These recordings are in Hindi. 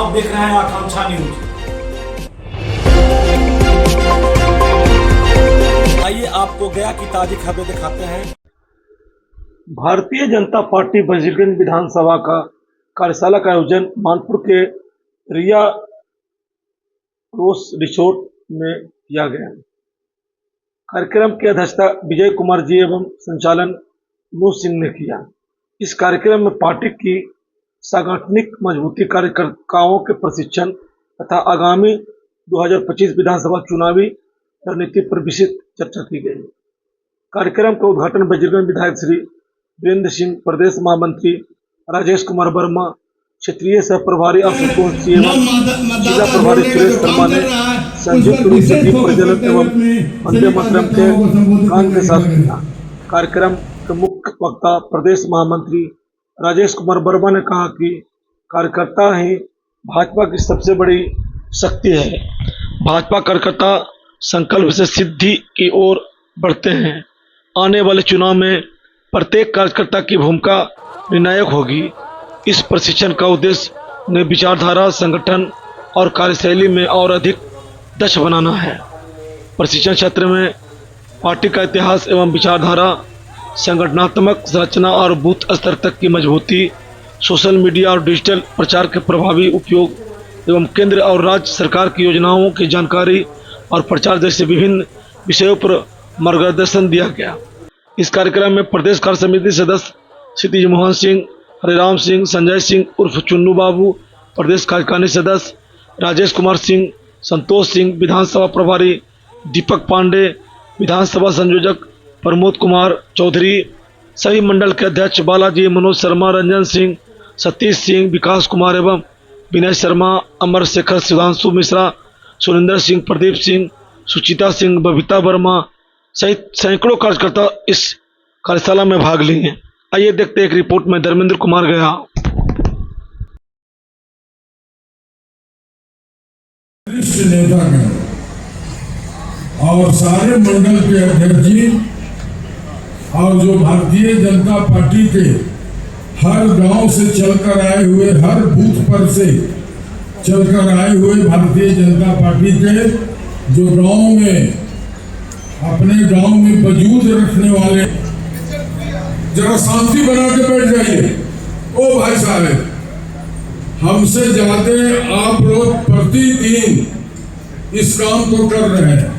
आप देख रहे हैं आकांक्षा न्यूज। आइए आपको गया की ताजी खबरें दिखाते हैं। भारतीय जनता पार्टी वजीरगंज विधानसभा का कार्यशाला का आयोजन मानपुर के रिया रोस रिसोर्ट में किया गया। कार्यक्रम की अध्यक्षता विजय कुमार जी एवं संचालन नूर सिंह ने किया। इस कार्यक्रम में पार्टी की सांगठनिक मजबूती, कार्यकर्ताओं के प्रशिक्षण तथा आगामी 2025 विधानसभा चुनावी रणनीति पर विस्तृत चर्चा की गई। कार्यक्रम का उद्घाटन वजीरगंज विधायक श्री वीरेंद्र सिंह, प्रदेश महामंत्री राजेश कुमार वर्मा, क्षेत्रीय सह प्रभारी आशुतोष सिंह एवं जिला प्रभारी सुरेश शर्मा ने संयुक्त रूप से दीप प्रज्वलन एवं वंदे मातरम के गान के साथ किया। कार्यक्रम के मुख्य वक्ता प्रदेश महामंत्री राजेश कुमार वर्मा ने कहा कि कार्यकर्ता ही भाजपा की सबसे बड़ी शक्ति है। भाजपा कार्यकर्ता संकल्प से सिद्धि की ओर बढ़ते हैं। आने वाले चुनाव में प्रत्येक कार्यकर्ता की भूमिका निर्णायक होगी। इस प्रशिक्षण का उद्देश्य नई विचारधारा, संगठन और कार्यशैली में और अधिक दक्ष बनाना है। प्रशिक्षण क्षेत्र में पार्टी का इतिहास एवं विचारधारा, संगठनात्मक संरचना और बूथ स्तर तक की मजबूती, सोशल मीडिया और डिजिटल प्रचार के प्रभावी उपयोग एवं केंद्र और राज्य सरकार की योजनाओं की जानकारी और प्रचार जैसे विभिन्न विषयों पर मार्गदर्शन दिया गया। इस कार्यक्रम में प्रदेश कार्य समिति सदस्य क्षितिज मोहन सिंह, हरिराम सिंह, संजय सिंह उर्फ चुन्नू बाबू, प्रदेश कार्यकारिणी सदस्य राजेश कुमार सिंह, संतोष सिंह, विधानसभा प्रभारी दीपक पांडे, विधानसभा संयोजक प्रमोद कुमार चौधरी, सभी मंडल के अध्यक्ष बालाजी, मनोज शर्मा, रंजन सिंह, सतीश सिंह, विकास कुमार एवं विनय शर्मा, अमर शेखर, सुधांशु मिश्रा, सुरेंद्र सिंह, प्रदीप सिंह, सुचिता सिंह, बबीता वर्मा सहित सैकड़ों कार्यकर्ता इस कार्यशाला में भाग लिए। आइए देखते हैं एक रिपोर्ट में धर्मेंद्र कुमार गया। वरिष्ठ नेतागण और सारे मंडल के अध्यक्ष जी और जो भारतीय जनता पार्टी के हर गांव से चलकर आए हुए, हर बूथ पर से चलकर आए हुए भारतीय जनता पार्टी के जो गांव में अपने गांव में वजूद रखने वाले, जरा शांति बना के बैठ जाइए। ओ भाई साहब, हमसे ज्यादा आप लोग प्रतिदिन इस काम को कर रहे हैं।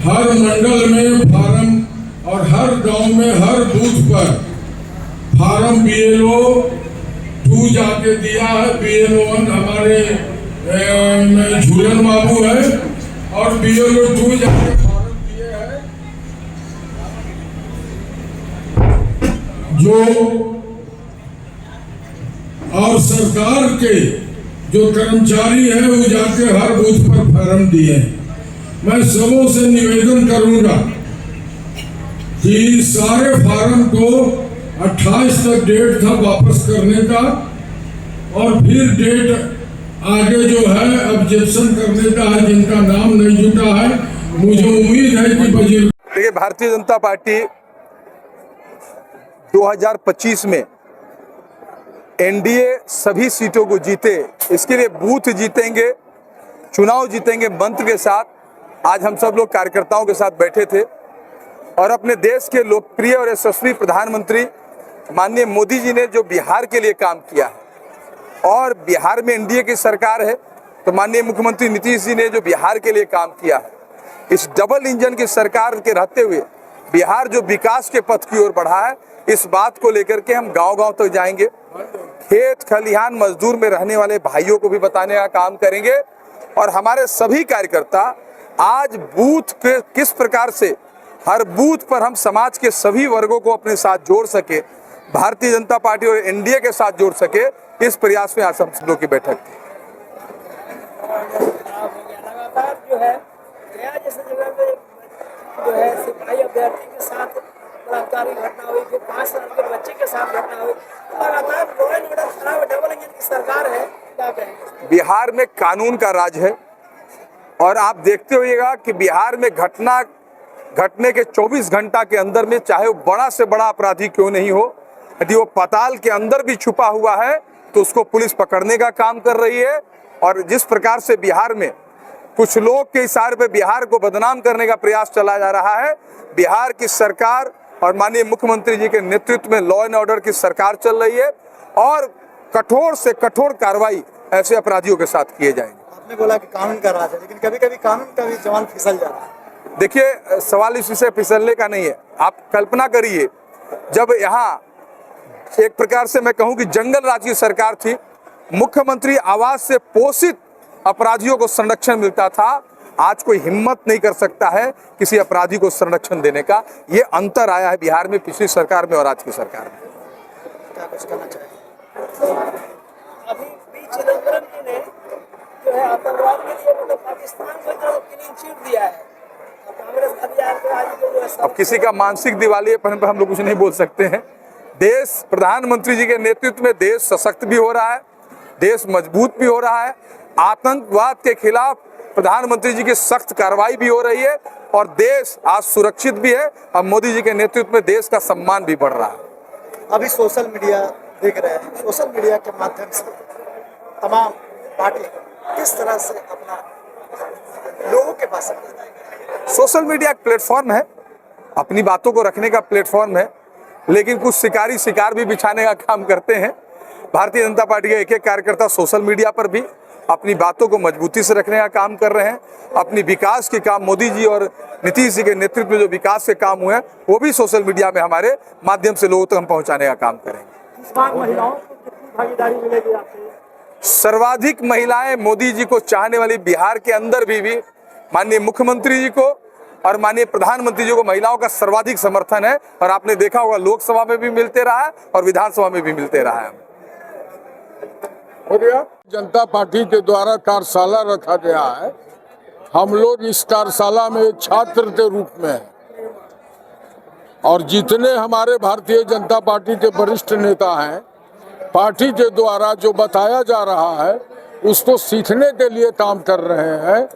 हर मंडल में फार्म और हर गांव में हर बूथ पर फार्म BLO 2 जाके दिया है। BLO 1 हमारे झूलन बाबू है और BLO 2 जाके फार्म दिए हैं। जो और सरकार के जो कर्मचारी है वो जाके हर बूथ पर फार्म दिए। मैं सबों से निवेदन करूंगा कि सारे फार्म को 28 तक डेट था वापस करने का, और फिर डेट आगे जो है ऑब्जेक्शन करने का है जिनका नाम नहीं जुटा है। मुझे उम्मीद है कि वजीर देखिए, भारतीय जनता पार्टी 2025 में NDA सभी सीटों को जीते, इसके लिए बूथ जीतेंगे, चुनाव जीतेंगे मंत्र के साथ आज हम सब लोग कार्यकर्ताओं के साथ बैठे थे और अपने देश के लोकप्रिय और यशस्वी प्रधानमंत्री माननीय मोदी जी ने जो बिहार के लिए काम किया है और बिहार में NDA की सरकार है, तो माननीय मुख्यमंत्री नीतीश जी ने जो बिहार के लिए काम किया है, इस डबल इंजन की सरकार के रहते हुए बिहार जो विकास के पथ की ओर बढ़ा है, इस बात को लेकर के हम गांव-गांव तक जाएंगे। खेत खलिहान मजदूर में रहने वाले भाइयों को भी बताने का काम करेंगे और हमारे सभी कार्यकर्ता आज बूथ के किस प्रकार से हर बूथ पर हम समाज के सभी वर्गों को अपने साथ जोड़ सके, भारतीय जनता पार्टी और NDA के साथ जोड़ सके, इस प्रयास में आज हम सब लोग की बैठक थी। लगातार जो है गया जैसे जगह पे जो है सिपाही अभ्यर्थी के साथ बलात्कारी घटना हुई, फिर 5 साल के बच्चे के साथ घटना हुई, लगातार लॉ एंड ऑर्डर खराब, डबल इंजन की सरकार है। क्या कहेंगे? बिहार में कानून का राज है और आप देखते होइएगा कि बिहार में घटने के 24 घंटा के अंदर में चाहे वो बड़ा से बड़ा अपराधी क्यों नहीं हो, यदि वो पाताल के अंदर भी छुपा हुआ है तो उसको पुलिस पकड़ने का काम कर रही है। और जिस प्रकार से बिहार में कुछ लोग के इशारे पे बिहार को बदनाम करने का प्रयास चला जा रहा है, बिहार की सरकार और माननीय मुख्यमंत्री जी के नेतृत्व में लॉ एंड ऑर्डर की सरकार चल रही है और कठोर से कठोर कार्रवाई ऐसे अपराधियों के साथ किए जाएंगे। आपने बोला कि कानून का राज है, लेकिन कभी कभी कानून का भी जवान फिसल जा रहा है। देखिए, सवाल इस विषय फिसलने का नहीं है। आप कल्पना करिए, जब यहाँ एक प्रकार से मैं कहूँ कि जंगल राज की सरकार थी, मुख्यमंत्री आवास से पोषित अपराधियों को संरक्षण मिलता था, आज कोई हिम्मत नहीं कर सकता है किसी अपराधी को संरक्षण देने का। ये अंतर आया है बिहार में पिछली सरकार में और आज की सरकार में। क्या कुछ करना चाहिए? अभी पी चिदम्बरम जी ने जो है आतंकवाद के लिए मतलब पाकिस्तान को जो क्लीन चिट दिया है, कांग्रेस अभियान के आज जो है अब किसी का मानसिक दिवालियेपन पर हम लोग कुछ नहीं बोल सकते हैं। देश प्रधानमंत्री जी के नेतृत्व में देश सशक्त भी हो रहा है, देश मजबूत भी हो रहा है, आतंकवाद के खिलाफ प्रधानमंत्री जी की सख्त कार्रवाई भी हो रही है और देश आज सुरक्षित भी है। अब मोदी जी के नेतृत्व में देश का सम्मान भी बढ़ रहा है। अभी सोशल मीडिया देख रहे हैं, सोशल मीडिया के माध्यम से तमाम पार्टी किस तरह से अपना लोगों के पास सोशल मीडिया एक प्लेटफॉर्म है, अपनी बातों को रखने का प्लेटफॉर्म है, लेकिन कुछ शिकार भी बिछाने का काम करते हैं। भारतीय जनता पार्टी के एक एक कार्यकर्ता सोशल मीडिया पर भी अपनी बातों को मजबूती से रखने का काम कर रहे हैं। अपनी विकास के काम, मोदी जी और नीतीश जी के नेतृत्व में जो विकास के काम हुए हैं वो भी सोशल मीडिया में हमारे माध्यम से लोगों तक हम पहुंचाने का काम करेंगे। इस बार महिलाओं को कितनी भागीदारी मिलेगी आपसे? सर्वाधिक महिलाएं मोदी जी को चाहने वाली बिहार के अंदर भी माननीय मुख्यमंत्री जी को और माननीय प्रधानमंत्री जी को महिलाओं का सर्वाधिक समर्थन है और आपने देखा होगा लोकसभा में भी मिलते रहा है और विधानसभा में भी मिलते रहा है। जनता पार्टी के द्वारा कार्यशाला रखा गया है। हम लोग इस कार्यशाला में छात्र के रूप में हैं और जितने हमारे भारतीय जनता पार्टी के वरिष्ठ नेता हैं, पार्टी के द्वारा जो बताया जा रहा है उसको सीखने के लिए काम कर रहे हैं।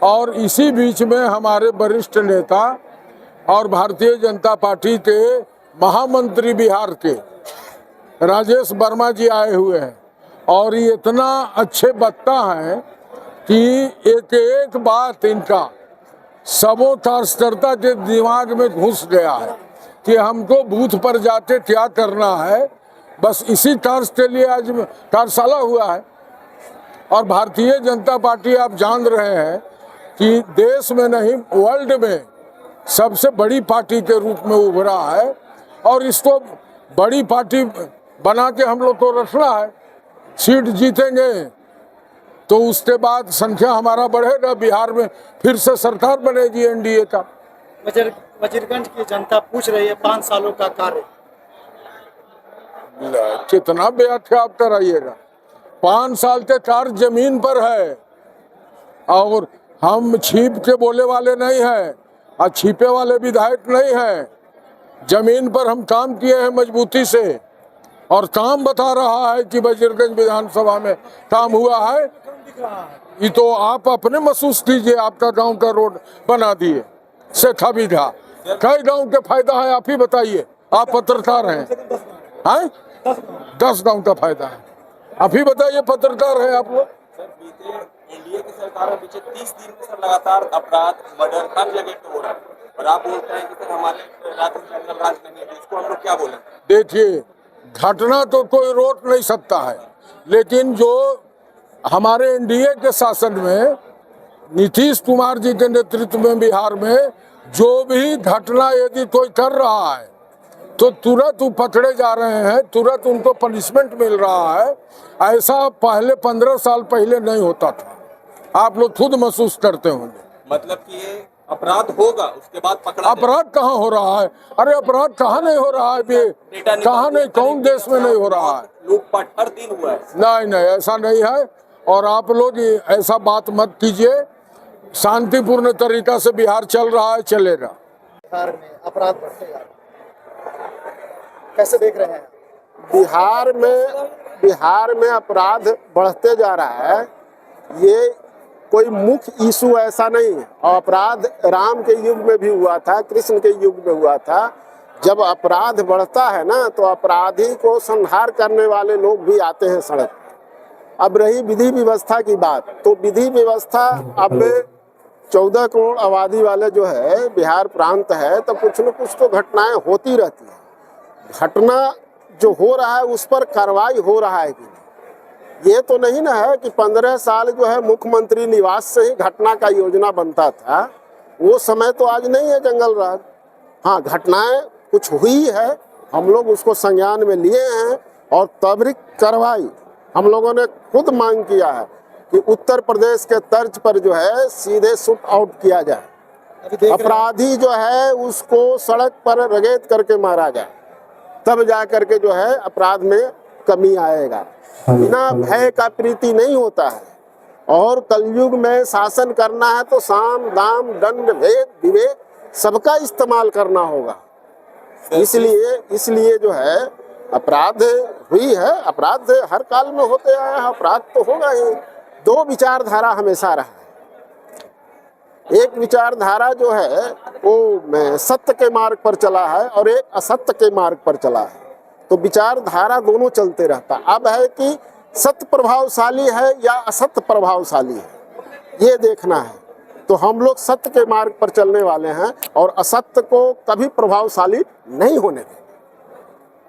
और इसी बीच में हमारे वरिष्ठ नेता और भारतीय जनता पार्टी के महामंत्री बिहार के राजेश वर्मा जी आए हुए हैं और ये इतना अच्छे वक्ता हैं कि एक एक बात इनका सबों कार्यकर्ता के दिमाग में घुस गया है कि हमको बूथ पर जाके क्या करना है। बस इसी तर्ज के लिए आज कार्यशाला हुआ है। और भारतीय जनता पार्टी आप जान रहे हैं कि देश में नहीं वर्ल्ड में सबसे बड़ी पार्टी के रूप में उभरा है और इसको बड़ी पार्टी बना के हम लोग को रखना है। सीट जीतेंगे तो उसके बाद संख्या हमारा बढ़ेगा, बिहार में फिर से सरकार बनेगी एनडीए का। वजीरगंज की जनता पूछ रही है 5 सालों का कार्य। कितना व्याख्या आप कराइएगा? 5 साल के कार्य जमीन पर है और हम छिप के बोले वाले नहीं हैं और छिपे वाले विधायक नहीं हैं। जमीन पर हम काम किए हैं मजबूती से और काम बता रहा है कि वजीरगंज विधानसभा में काम हुआ है। ये तो आप अपने महसूस कीजिए, आपका गांव का रोड बना दिए सेठा विधा, कई गांव के फायदा है आप ही बताइए। आप पत्रकार हैं, 10 गांव का फायदा है, आप ही बताइए, पत्रकार हैं आप लोग। एनडीए की सरकार में पिछले 30 दिन में सर लगातार अपराध, मर्डर हर जगह पे हो रहा है और आप बोलते हैं कि सर हमारे राज्य में जंगल राज नहीं है, इसको हम लोग क्या बोलें? देखिए, घटना तो कोई रोक नहीं सकता है, लेकिन जो हमारे एनडीए के शासन में नीतीश कुमार जी के नेतृत्व में बिहार में जो भी घटना यदि कोई कर रहा है तो तुरंत वो पकड़े जा रहे हैं, तुरंत उनको पनिशमेंट मिल रहा है। ऐसा पहले 15 साल पहले नहीं होता था, आप लोग खुद महसूस करते होंगे। मतलब कि ये अपराध होगा उसके बाद पकड़ा अपराध कहाँ हो रहा है? अरे अपराध कहाँ नहीं हो रहा है? कहाँ नहीं, कौन देश में नहीं हो रहा है? लूटपाट हर दिन हुआ है। नहीं, ऐसा नहीं है और आप लोग ऐसा बात मत कीजिए। शांतिपूर्ण तरीका से बिहार चल रहा है, चलेगा। बिहार में अपराध बढ़ते जा रहे हैं, कैसे देख रहे हैं? बिहार में अपराध बढ़ते जा रहा है, ये कोई मुख्य इशू ऐसा नहीं है। और अपराध राम के युग में भी हुआ था, कृष्ण के युग में हुआ था, जब अपराध बढ़ता है ना तो अपराधी को संहार करने वाले लोग भी आते हैं सड़क पर। अब रही विधि व्यवस्था की बात, तो विधि व्यवस्था अब 14 करोड़ आबादी वाले जो है बिहार प्रांत है, तो कुछ न कुछ तो घटनाएं होती रहती है। घटना जो हो रहा है उस पर कार्रवाई हो रहा है कि नहीं, ये तो नहीं ना है कि 15 साल जो है मुख्यमंत्री निवास से ही घटना का योजना बनता था, वो समय तो आज नहीं है जंगल राज। हाँ, घटनाएं कुछ हुई है, हम लोग उसको संज्ञान में लिए हैं और त्वरित कार्रवाई हम लोगों ने खुद मांग किया है कि उत्तर प्रदेश के तर्ज पर जो है सीधे शूट आउट किया जाए, अपराधी जो है उसको सड़क पर रगेद करके मारा जाए, तब जा करके जो है अपराध में कमी आएगा। बिना भय का प्रीति नहीं होता है, और कलयुग में शासन करना है तो साम दाम दंड भेद विवेक सबका इस्तेमाल करना होगा। इसलिए जो है अपराध हुई है, अपराध हर काल में होते आए हैं, अपराध तो होगा ही। दो विचारधारा हमेशा रहा है, एक विचारधारा जो है वो सत्य के मार्ग पर चला है और एक असत्य के मार्ग पर चला है, तो विचारधारा दोनों चलते रहता। अब है कि सत्य प्रभावशाली है या असत्य प्रभावशाली है, ये देखना है। तो हम लोग सत्य के मार्ग पर चलने वाले हैं और असत्य को कभी प्रभावशाली नहीं होने देंगे,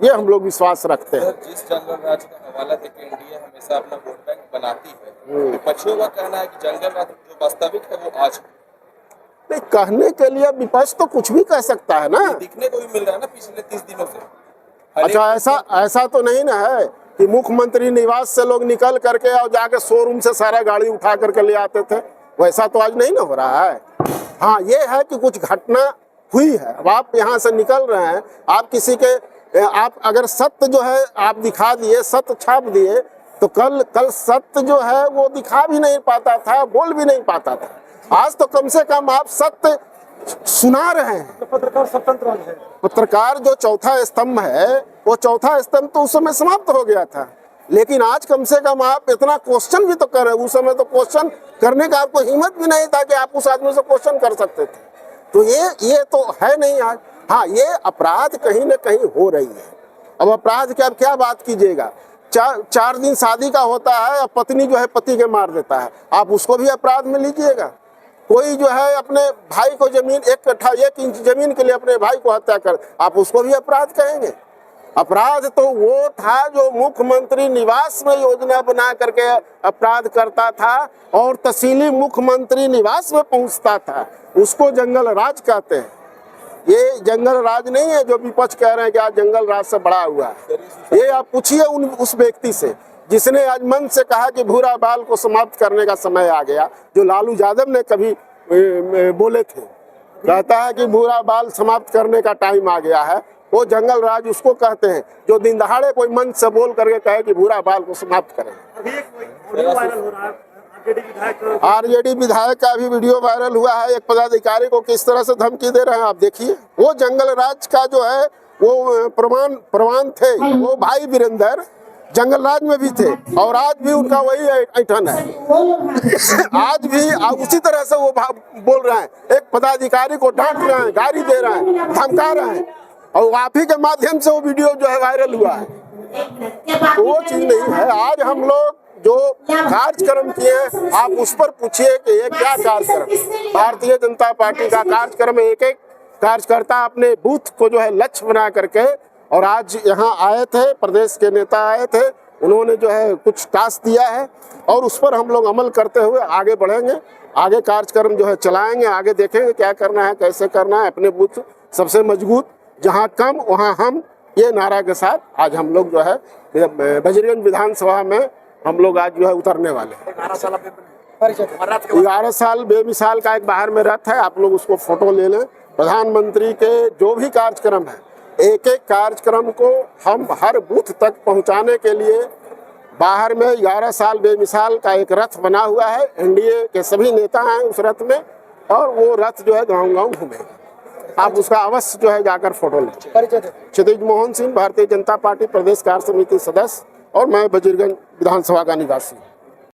ये हम लोग विश्वास रखते हैं। जिस जंगल राज का हवाला देकर इंडिया हमेशा अपना वोट बैंक बनाती है, विपक्षियों का कहना है कि जंगल राज जो वास्तविक है वो आज नहीं, कहने के लिए विपक्ष तो कुछ भी कह सकता है ना, दिखने को भी मिल रहा है ना पिछले 30 दिनों से। अच्छा, ऐसा तो नहीं ना है कि मुख्यमंत्री निवास से लोग निकल करके और जाके शोरूम से सारा गाड़ी उठा करके ले आते थे, वैसा तो आज नहीं ना हो रहा है। हाँ, ये है कि कुछ घटना हुई है। अब आप यहाँ से निकल रहे हैं, आप किसी के आप अगर सत्य जो है आप दिखा दिए, सत्य छाप दिए, तो कल सत्य जो है वो दिखा भी नहीं पाता था, बोल भी नहीं पाता था। आज तो कम से कम आप सत्य सुना रहे हैं। तो पत्रकार स्वतंत्र है। पत्रकार जो चौथा स्तंभ है, वो चौथा स्तंभ तो उस समय समाप्त हो गया था, लेकिन आज कम से कम आप इतना क्वेश्चन भी तो कर रहे हैं। उस समय तो क्वेश्चन करने का आपको हिम्मत भी नहीं था कि आप उस आदमी से क्वेश्चन कर सकते थे, तो ये तो है नहीं आज। हाँ, ये अपराध कहीं न कहीं हो रही है। अब अपराध की आप क्या बात कीजिएगा, 4 दिन शादी का होता है, अब पत्नी जो है पति के मार देता है, आप उसको भी अपराध में लीजिएगा। कोई जो है अपने भाई को जमीन 1 कट्ठा 1 इंच जमीन के लिए अपने भाई को हत्या कर, आप उसको भी अपराध कहेंगे। अपराध तो वो था जो मुख्यमंत्री निवास में योजना बना करके अपराध करता था और तहसीली मुख्यमंत्री निवास में पहुंचता था, उसको जंगल राज कहते हैं। ये जंगल राज नहीं है जो विपक्ष कह रहे हैं कि आज जंगल राज से बड़ा हुआ है। ये आप पूछिए उस व्यक्ति से जिसने आज मन से कहा कि भूरा बाल को समाप्त करने का समय आ गया, जो लालू यादव ने कभी बोले थे, कहता है कि भूरा बाल समाप्त करने का टाइम आ गया है। वो जंगल राज उसको कहते हैं जो दिन दहाड़े कोई मंच से बोल करके कहे कि भूरा बाल को समाप्त करें। अभी एक वीडियो वायरल हो रहा है, आरजेडी विधायक का भी वीडियो वायरल हुआ है, एक पदाधिकारी को किस तरह से धमकी दे रहे हैं आप देखिए। वो जंगल राज का जो है वो प्रमाण थे, वो भाई वीरेंद्र जंगल राज में भी थे और आज भी उनका वही ऐठन है। आज भी उसी तरह से वो बोल रहे हैं, एक पदाधिकारी को डांट रहे हैं, गाली दे रहे हैं, धमका रहे हैं, और आप ही के माध्यम से वो वीडियो जो है वायरल हुआ है। तो वो चीज नहीं है। आज हम लोग जो कार्यक्रम किए हैं, आप उस पर पूछिए कि ये क्या कार्यक्रम। भारतीय जनता पार्टी का कार्यक्रम, एक कार्यकर्ता अपने बूथ को जो है लक्ष्य बना करके, और आज यहाँ आए थे, प्रदेश के नेता आए थे, उन्होंने जो है कुछ टास्क दिया है और उस पर हम लोग अमल करते हुए आगे बढ़ेंगे। आगे कार्यक्रम जो है चलाएंगे, आगे देखेंगे क्या करना है, कैसे करना है। अपने बूथ सबसे मजबूत, जहाँ कम वहाँ हम, ये नारा के साथ आज हम लोग जो है बजरंग विधानसभा में हम लोग आज जो है उतरने वाले हैं। 11 साल बेमिसाल का एक बाहर में रथ है, आप लोग उसको फोटो ले लें। प्रधानमंत्री के जो भी कार्यक्रम है, एक एक कार्यक्रम को हम हर बूथ तक पहुंचाने के लिए बाहर में 11 साल बेमिसाल का एक रथ बना हुआ है। एनडीए के सभी नेता हैं उस रथ में, और वो रथ जो है गाँव-गाँव घूमेगा। आप उसका अवश्य जो है जाकर फोटो लें। क्षितिज मोहन सिंह, भारतीय जनता पार्टी प्रदेश कार्य समिति सदस्य, और मैं बजीरगंज विधानसभा का निवासी।